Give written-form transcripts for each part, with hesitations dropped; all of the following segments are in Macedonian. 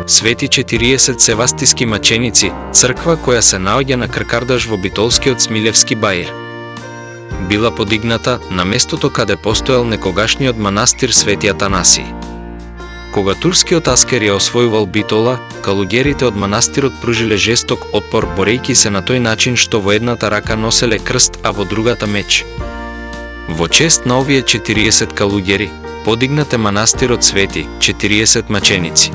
Свети 40 севастиски маченици, црква која се наоѓа на Кркардаш во битолскиот Смилевски баир. Била подигната на местото каде постоел некогашниот манастир Свети Атанасий. Кога турскиот аскер ја освојувал Битола, калуѓерите од манастирот пружиле жесток отпор, борејќи се на тој начин што во едната рака носеле крст, а во другата меч. Во чест на овие 40 калуѓери, подигнат е манастирот Свети 40 маченици.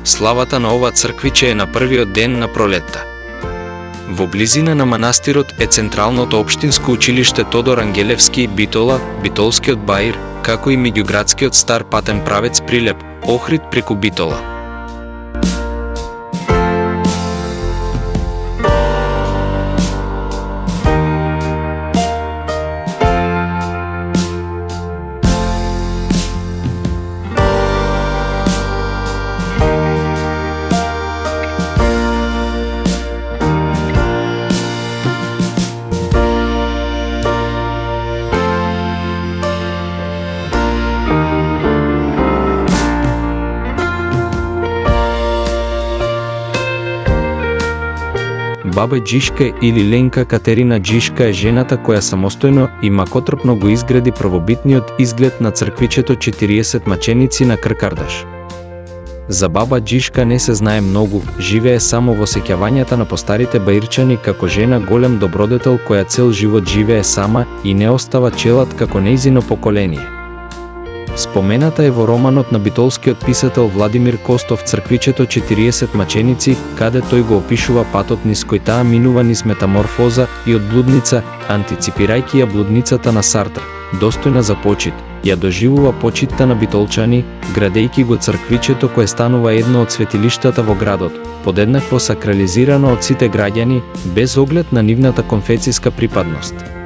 Славата на ова црквиче е на првиот ден на пролетта. Во близина на манастирот е Централното општинско училиште Тодор Ангелевски Битола, Битолскиот баир, како и меѓуградскиот стар патен правец Прилеп, Охрид преку Битола. Баба Джишка или Ленка Катерина Джишка е жената која самостојно и макотрпно го изгради првобитниот изглед на црквичето 40 маченици на Кркардаш. За баба Джишка не се знае многу, живее само во сеќавањата на постарите баирчани како жена голем добродетел која цел живот живее сама и не остава челат како нејзино поколение. Спомената е во романот на битолскиот писател Владимир Костов Црквичето 40 маченици, каде тој го опишува патот низ кој таа минува низ метаморфоза и од блудница, антиципирајќи ја блудницата на Сартр, достојна за почит, ја доживува почитта на битолчани, градејќи го црквичето кое станува едно од светилиштата во градот, подеднакво сакрализирано од сите граѓани, без оглед на нивната конфесиска припадност.